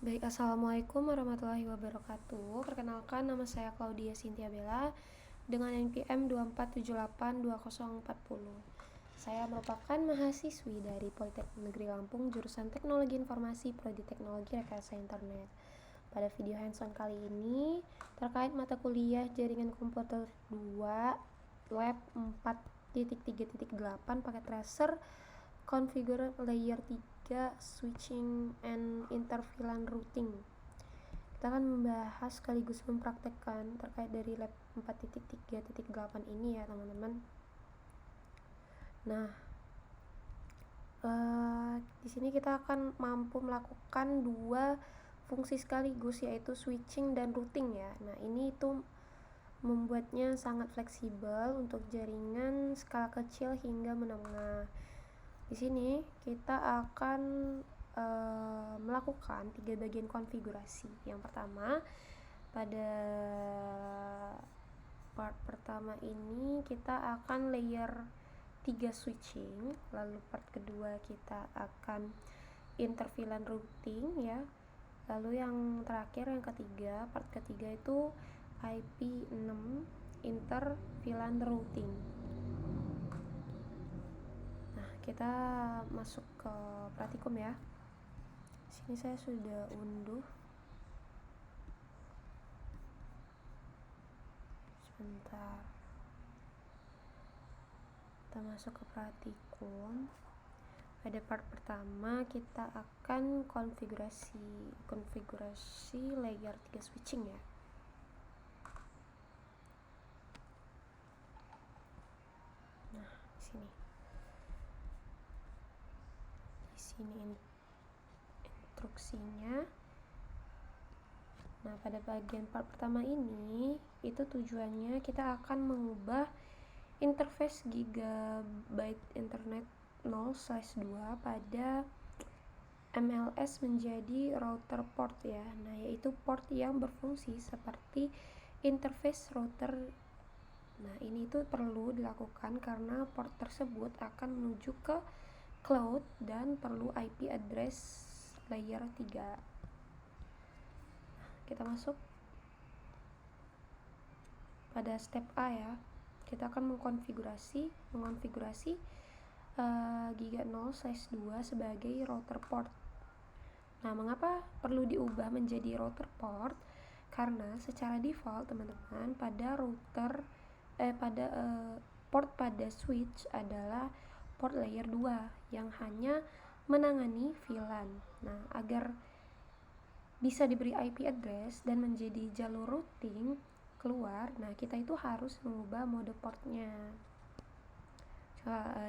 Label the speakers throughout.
Speaker 1: Baik, assalamualaikum warahmatullahi wabarakatuh. Perkenalkan, nama saya Claudia Cynthia Bella dengan NPM 24782040. Saya merupakan mahasiswi dari Politeknik Negeri Lampung, jurusan Teknologi Informasi, Prodi Teknologi Rekayasa Internet. Pada video hands-on kali ini terkait mata kuliah Jaringan Komputer 2 Lab 4.3.8 paket tracer Configure Layer 3 Switching and InterVLAN Routing. Kita akan membahas sekaligus mempraktekkan terkait dari lab 4.3.8 ini ya teman-teman. Nah, di sini kita akan mampu melakukan dua fungsi sekaligus, yaitu switching dan routing ya. Nah, ini itu membuatnya sangat fleksibel untuk jaringan skala kecil hingga menengah. Di sini kita akan melakukan 3 bagian konfigurasi. Yang pertama, pada part pertama ini kita akan layer 3 switching, lalu part kedua kita akan interVLAN routing ya. Lalu yang terakhir, yang ketiga, part ketiga itu IP6 interVLAN routing. Nah, kita masuk ke praktikum ya. Sini saya sudah unduh. Sebentar. Kita masuk ke praktikum. Pada part pertama kita akan konfigurasi layer 3 switching ya. Nah, di sini instruksinya. Nah, pada bagian part pertama ini itu tujuannya kita akan mengubah interface Gigabyte Internet 0/2 pada MLS menjadi router port ya. Nah, yaitu port yang berfungsi seperti interface router. Nah, ini itu perlu dilakukan karena port tersebut akan menuju ke cloud dan perlu IP address layer 3. Kita masuk pada step A ya. Kita akan mengonfigurasi Giga 0/2 sebagai router port. Nah, mengapa perlu diubah menjadi router port? Karena secara default teman-teman pada port pada switch adalah port layer 2 yang hanya menangani VLAN. Nah, agar bisa diberi IP address dan menjadi jalur routing keluar, nah kita itu harus mengubah mode portnya.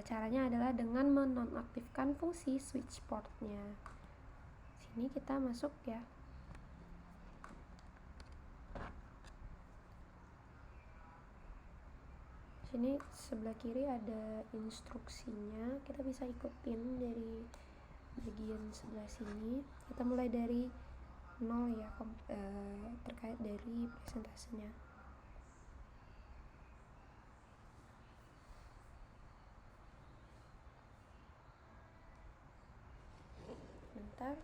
Speaker 1: Caranya adalah dengan menonaktifkan fungsi switch portnya. Sini kita masuk ya. Sini sebelah kiri ada instruksinya, kita bisa ikutin dari bagian sebelah sini. Kita mulai dari 0 ya, terkait dari presentasenya. Bentar.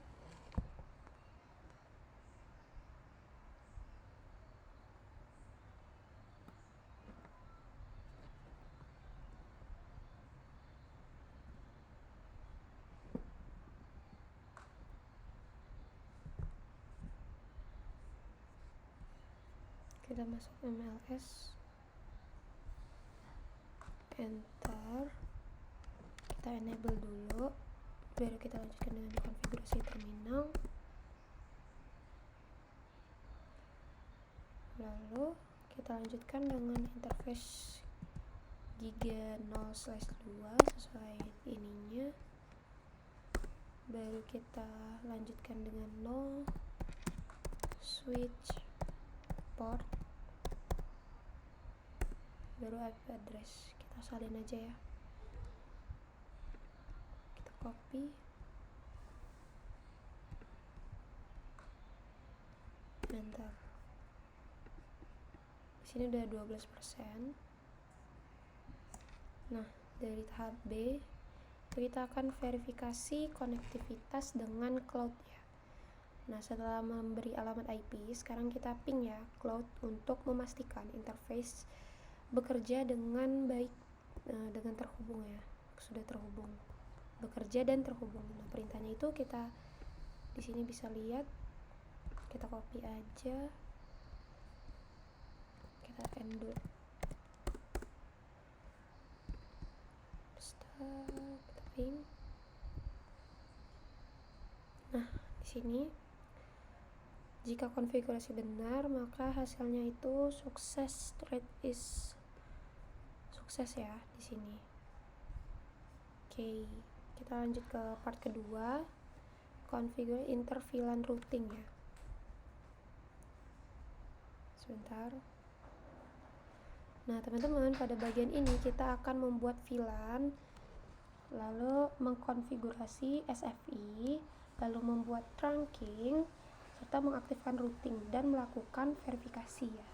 Speaker 1: Kita masuk MLS, enter, kita enable dulu, baru kita lanjutkan dengan konfigurasi terminal. Lalu kita lanjutkan dengan interface Giga 0/2 sesuai ininya. Baru kita lanjutkan dengan 0 switch port, baru IP address kita salin aja ya. Kita copy, enter. Di sini udah 12%. Nah, dari tahap B kita akan verifikasi konektivitas dengan cloud ya. Nah, setelah memberi alamat IP, sekarang kita ping ya cloud untuk memastikan interface bekerja dengan baik, dengan terhubung ya, sudah terhubung, bekerja dan terhubung. Nah, perintahnya itu kita di sini bisa lihat, kita copy aja, kita endure, start, kita ping. Nah, di sini jika konfigurasi benar, maka hasilnya itu sukses, rate is sukses ya di sini. Oke, kita lanjut ke part kedua, configure inter VLAN routing ya. Sebentar. Nah, teman-teman, pada bagian ini kita akan membuat VLAN, lalu mengkonfigurasi SFI, lalu membuat trunking, serta mengaktifkan routing dan melakukan verifikasi ya.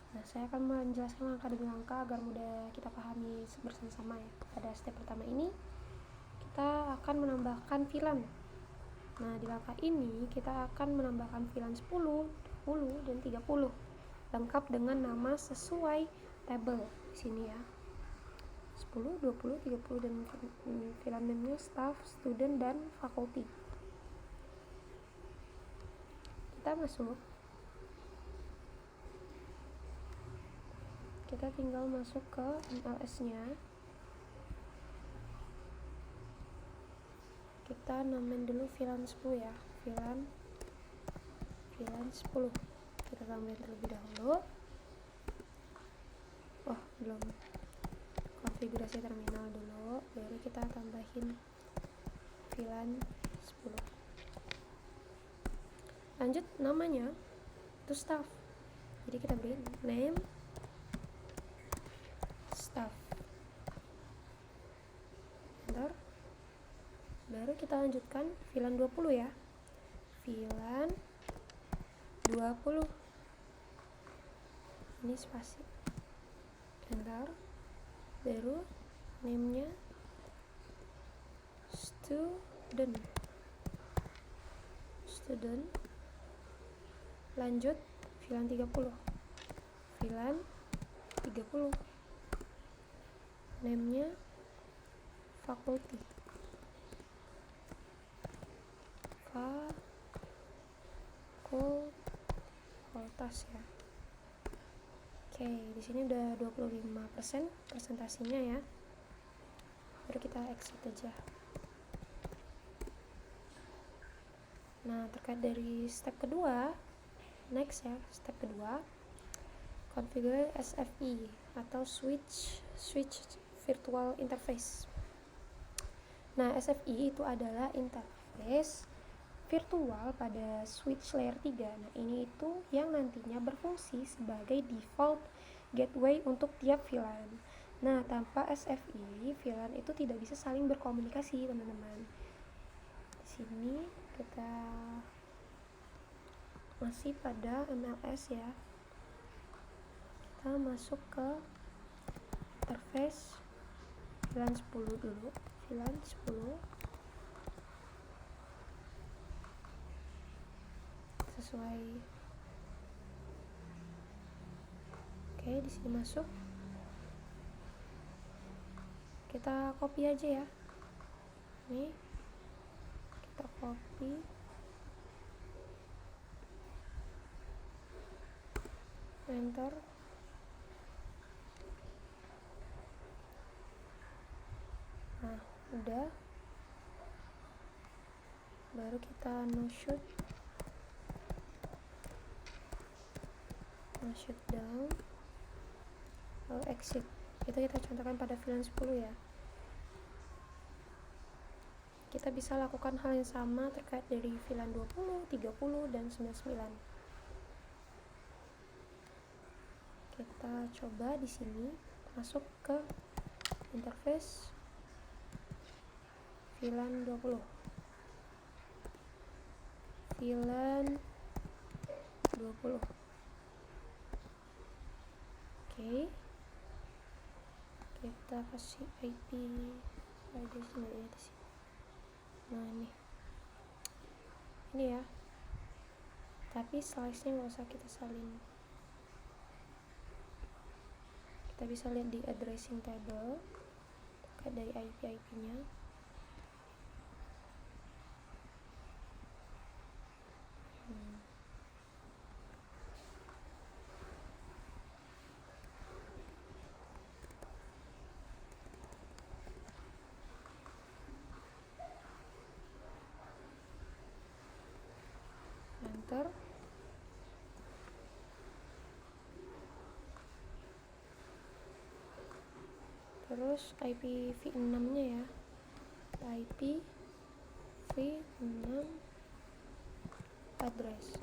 Speaker 1: Nah, saya akan menjelaskan langkah demi langkah agar mudah kita pahami bersama-sama ya. Pada step pertama ini, kita akan menambahkan VLAN. Nah, di langkah ini kita akan menambahkan VLAN 10, 20, dan 30. Lengkap dengan nama sesuai tabel di sini ya. 10, 20, 30 dan VLAN name-nya staff, student, dan faculty. Kita masuk. Kita tinggal masuk ke MLS-nya. Kita namain dulu VLAN 10 ya. VLAN 10. Kita tambahin terlebih dahulu. Oh, belum. Konfigurasi terminal dulu, baru kita tambahin VLAN 10. Lanjut, namanya itu staff. Jadi kita beri name staff. Enter. Baru kita lanjutkan VLAN 20 ya. VLAN 20. Ini spasi. Enter. Baru name-nya student. Lanjut VLAN 30. VLAN 30. Name-nya faculty. Fakultas ya. Oke, di sini udah 25% presentasinya ya. Baru kita exit aja. Nah, terkait dari step kedua, next ya, step kedua, configure SFI atau switch virtual interface. Nah, SFI itu adalah interface virtual pada switch layer 3. Nah, ini itu yang nantinya berfungsi sebagai default gateway untuk tiap VLAN. Nah, tanpa SFI, VLAN itu tidak bisa saling berkomunikasi, teman-teman. Di sini kita masih pada MLS ya. Kita masuk ke interface VLAN 10 dulu. VLAN 10 sesuai. Oke, di sini masuk. Kita copy aja ya. Nih, kita copy. Enter. Nah, udah. Baru kita no shutdown, lalu exit. Itu kita contohkan pada VLAN 10 ya. Kita bisa lakukan hal yang sama terkait dari VLAN 20, 30, dan 99. Kita coba di sini masuk ke interface VLAN 20. VLAN 20. Oke. Kita kasih IP di sini ya, di sini. Nah, ini ini ya, tapi slice nya nggak usah kita salin. Kita bisa lihat di addressing table dari IP nya. Enter. Terus IPv6 nya ya, IPv6 address.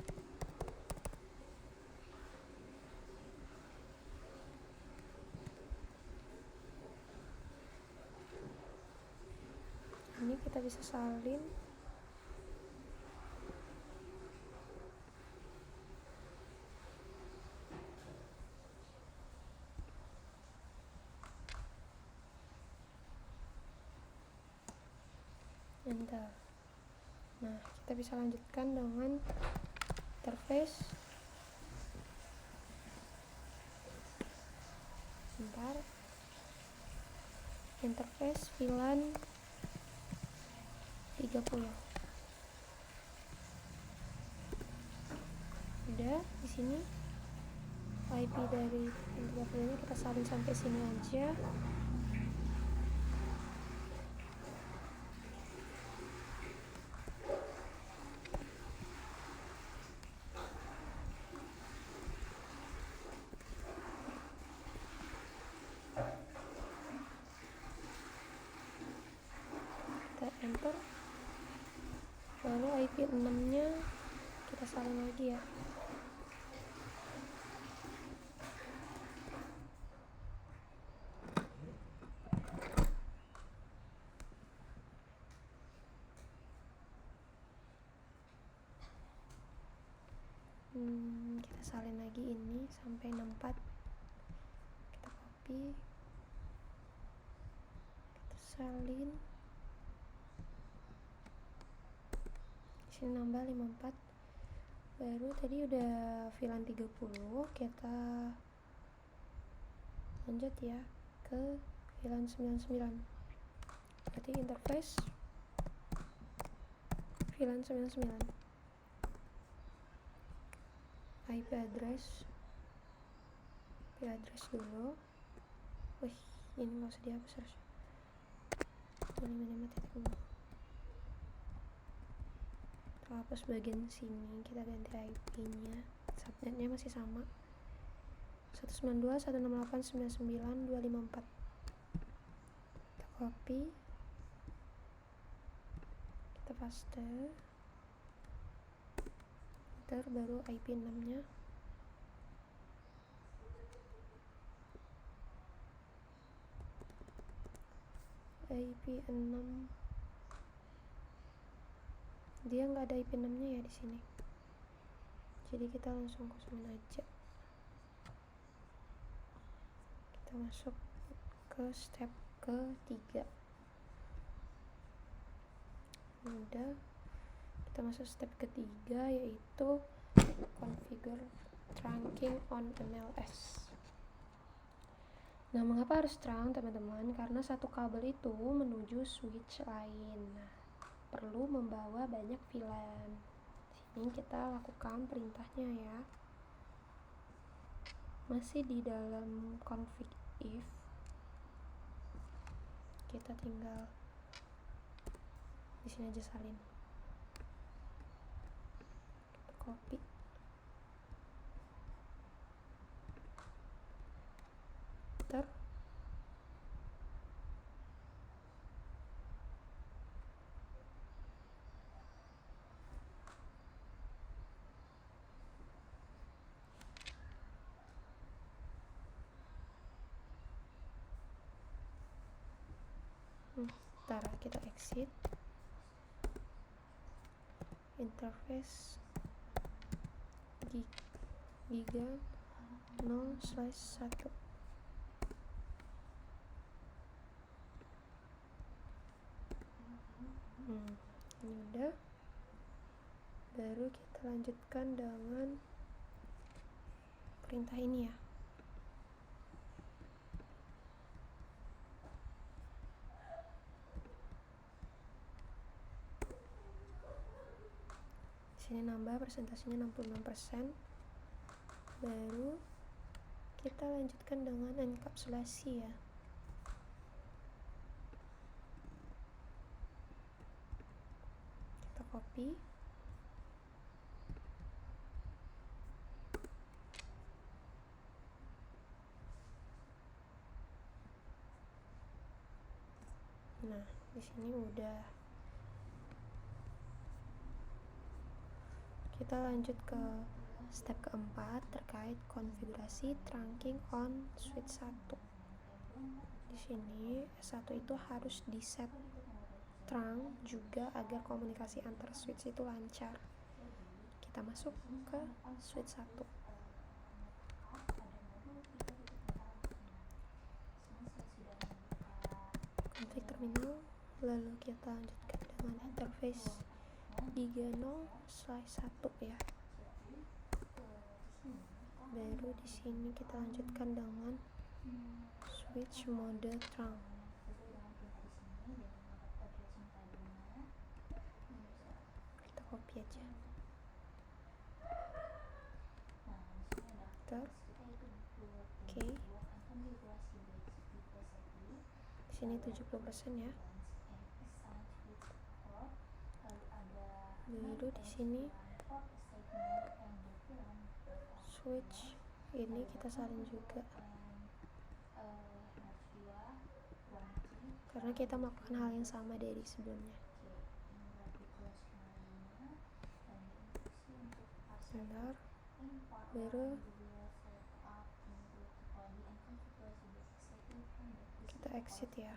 Speaker 1: Ini kita bisa salin. Enter. Nah, kita bisa lanjutkan dengan interface. Bentar. Interface VLAN 30. Udah di sini IP dari 30 nya kita salin sampai sini aja. Kita enter. Lalu IP6 nya kita salin lagi ya. Kita salin lagi ini sampai 64. Kita copy, kita salin. Sini nambah 54. Baru tadi udah VLAN 30, kita lanjut ya ke VLAN 99. Berarti interface VLAN 99. IP address dulu. Wih, ini nggak usah dihapus harus. 55.0. Kita hapus bagian sini, kita ganti IP nya. Subnetnya masih sama, 192.168.99.254. Kita copy, kita paste, enter. Baru IP6 nya. IP6 dia nggak ada IP6 nya ya di sini, jadi kita langsung kosongin aja. Kita masuk ke step ketiga. Udah, kita masuk step ketiga, yaitu configure trunking on MLS. Nah, mengapa harus trunk, teman-teman? Karena satu kabel itu menuju switch lain. Nah, perlu membawa banyak VLAN. Sini kita lakukan perintahnya ya. Masih di dalam config if. Kita tinggal di sini aja salin. Kita copy. Enter. Ntar kita exit. Interface giga 0/1. Ini udah. Baru kita lanjutkan dengan perintah ini ya. Di sini nambah persentasenya 66%. Baru kita lanjutkan dengan enkapsulasi ya. Kita copy. Nah, di sini udah. Kita lanjut ke step keempat terkait konfigurasi trunking on switch 1. Di sini S1 itu harus di set trunk juga agar komunikasi antar switch itu lancar. Kita masuk ke switch 1. Konfig terminal, lalu kita lanjutkan dengan interface Giga 0/1 ya. Baru di sini kita lanjutkan dengan switch mode trunk. Kita copy aja. Oke. Di sini 70% ya. Baru di sini switch ini kita salin juga. Karena kita melakukan hal yang sama dari sebelumnya. Bentar. Baru kita exit ya.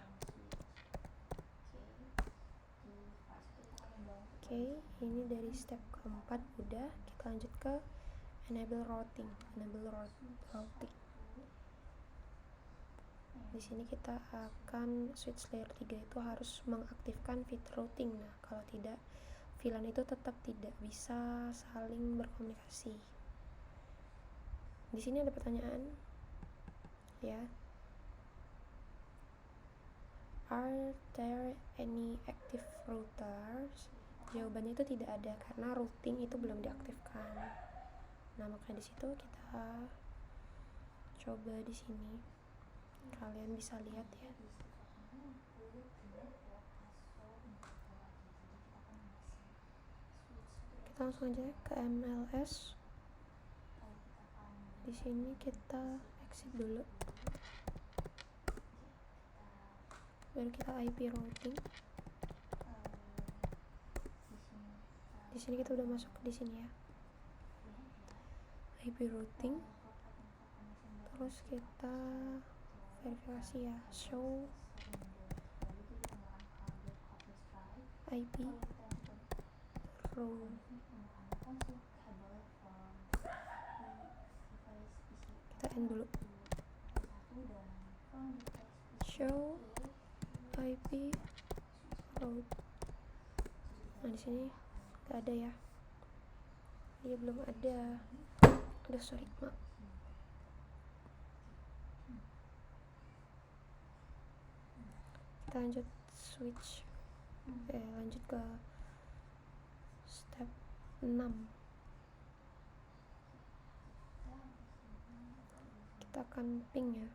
Speaker 1: Oke, ini dari step keempat udah. Kita lanjut ke enable routing. Di sini kita akan switch layer 3 itu harus mengaktifkan fitur routing. Nah, kalau tidak, VLAN itu tetap tidak bisa saling berkomunikasi. Di sini ada pertanyaan ya. Are there any active routers? Jawabannya itu tidak ada karena routing itu belum diaktifkan. Nah, makanya di situ kita coba di sini. Kalian bisa lihat ya. Kita langsung aja ke MLS. Di sini kita exit dulu. Baru kita IP routing. Di sini kita udah masuk di sini ya. IP routing. Terus kita verifikasi ya. Show IP row. Kita end dulu. Show IP row. Nah, di sini gak ada ya. Dia belum ada. Udah, sorry, maaf. Kita lanjut switch. Lanjut ke step 6. Kita akan ping ya.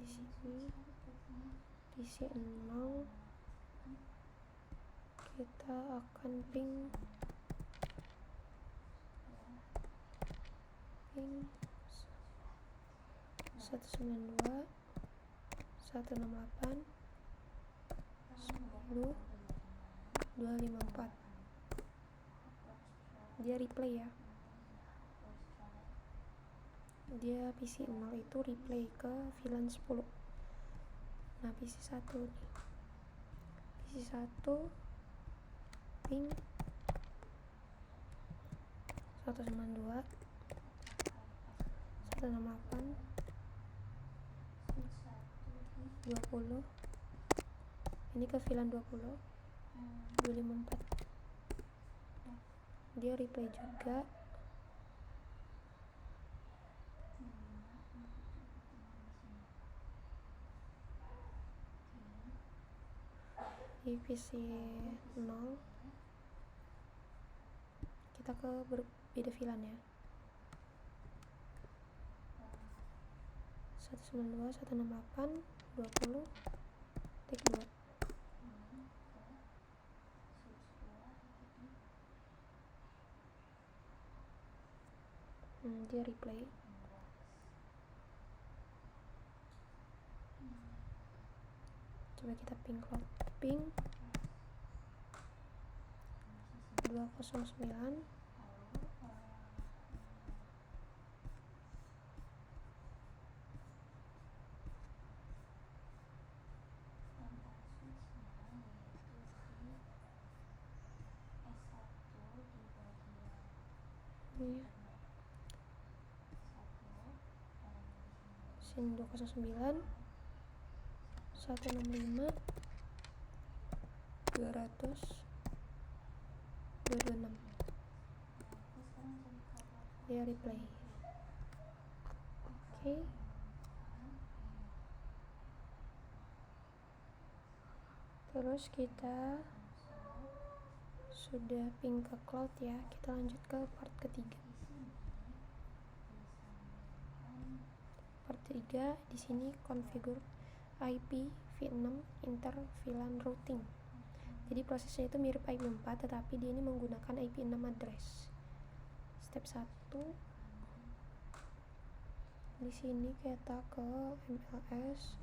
Speaker 1: Di sini DC0 kita akan ping 192 168 10 254. Dia replay ya. Dia PC0 itu replay ke VLAN 10. Nah, PC1 nih. PC1 ping 192 168 20. Ini ke VLAN 20. 254. Dia replay juga. Di PC 0 kita ke berbeda VLAN ya, 192.168.20.2. Dia replay. Coba kita ping cloud, ping 209. Sini 209 165 200 226. Dia replay. Oke. Terus kita sudah ping ke cloud ya, kita lanjut ke part ketiga. Part 3 di sini configure IP v6 inter VLAN routing. Jadi prosesnya itu mirip IP4 tetapi dia ini menggunakan IP6 address. Step 1 di sini kita ke MLS.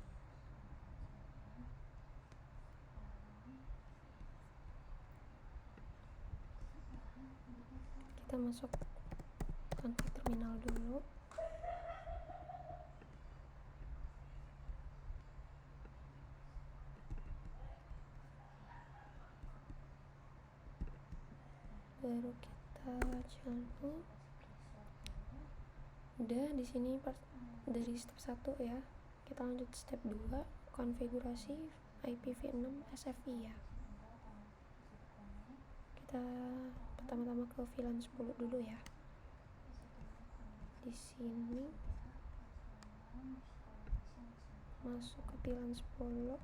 Speaker 1: Kita masuk config terminal dulu. Baru kita channel. Udah di sini dari step 1 ya. Kita lanjut step 2, konfigurasi IPv6 SFI ya. Kita pertama-tama ke VLAN 10 dulu ya. Di sini masuk ke VLAN 10.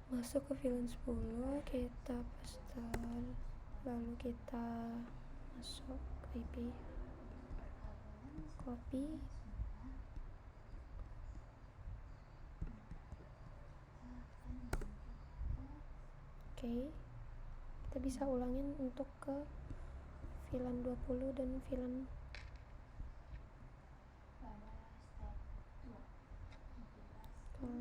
Speaker 1: Masuk ke VLAN 10, kita paste, lalu kita masuk IP, copy, oke. Kita bisa ulangin untuk ke VLAN 20 dan VLAN 20.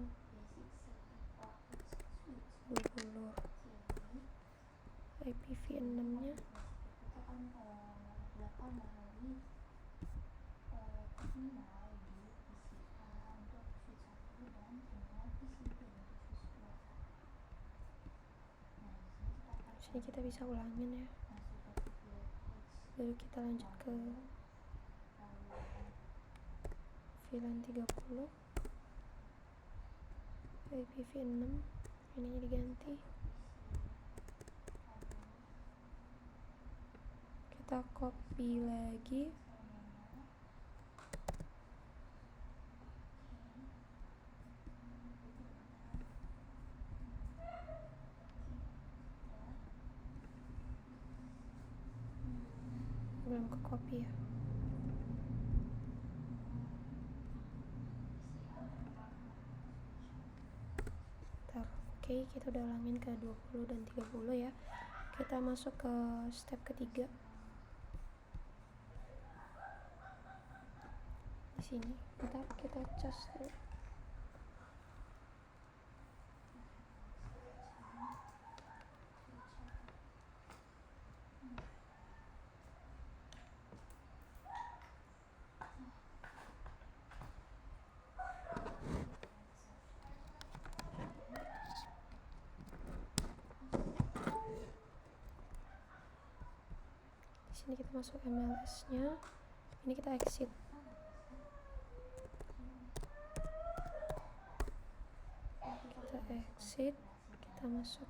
Speaker 1: IPv6 nya sini kita bisa ulangin ya. Baru kita lanjut ke VLAN 30 IPv6, ininya diganti. Kita copy lagi. Belum ke copy ya. Oke, kita udah ulangin ke 20 dan 30 ya. Kita masuk ke step ketiga. Di sini, ntar kita cas dulu. Di sini kita masuk MLS-nya. Ini kita exit. Kita kita masuk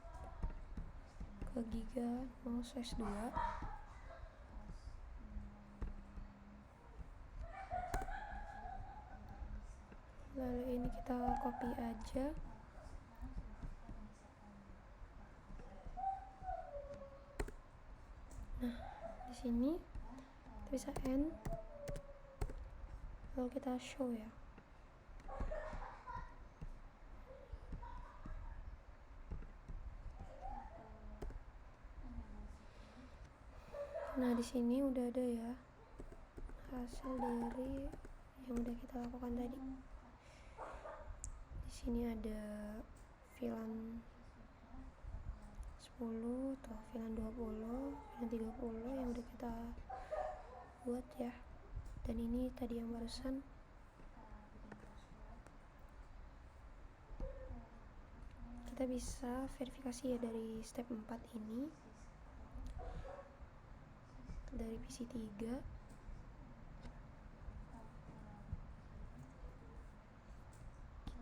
Speaker 1: ke Giga 0/2. Lalu ini kita copy aja. Nah, di sini kita bisa end, lalu kita show ya. Nah, di sini udah ada ya hasil dari yang udah kita lakukan tadi. Di sini ada VLAN 10 atau VLAN 20, VLAN 30 yang udah kita buat ya. Dan ini tadi yang barusan kita bisa verifikasi ya dari step 4 ini, dari PC 3.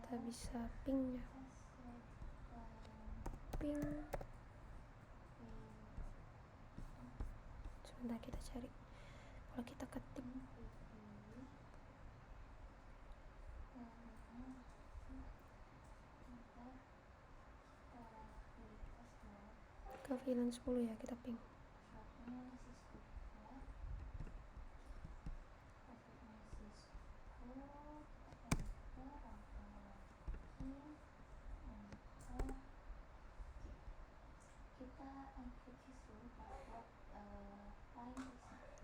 Speaker 1: Kita bisa ping ya, ping. Sebentar kita cari. Kalau kita ketik ke VLAN 10 ya, kita ping.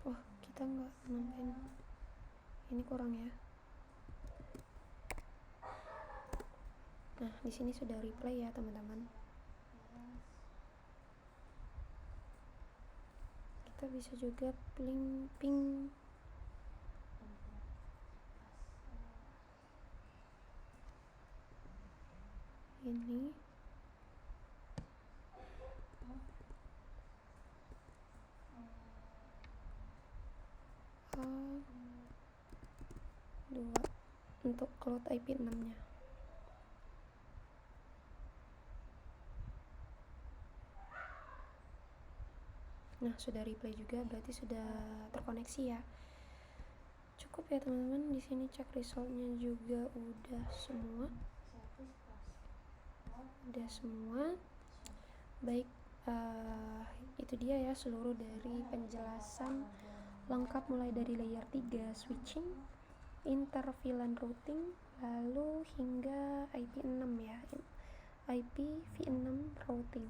Speaker 1: Wah, kita nggak nambahin, ini kurang ya. Nah, di sini sudah replay ya teman-teman. Kita bisa juga ping ini. A2 untuk cloud IP 6 nya. Nah, sudah replay juga, berarti sudah terkoneksi ya. Cukup ya teman-teman, di sini cek resultnya juga udah semua. Baik, itu dia ya seluruh dari penjelasan lengkap mulai dari layer 3 switching, inter VLAN routing, lalu hingga IP6 ya, IPv6 routing.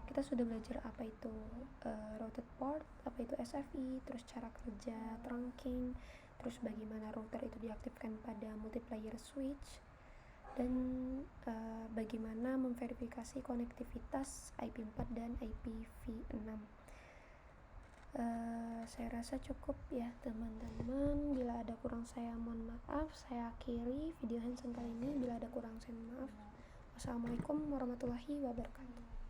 Speaker 1: Kita sudah belajar apa itu routed port, apa itu SFI, terus cara kerja trunking, terus bagaimana router itu diaktifkan pada multiplayer switch, dan bagaimana memverifikasi konektivitas IP4 dan IPv6. Saya rasa cukup ya teman-teman. Bila ada kurang saya mohon maaf. Saya akhiri video Hansen kali ini. Bila ada kurang saya mohon maaf. Wassalamualaikum warahmatullahi wabarakatuh.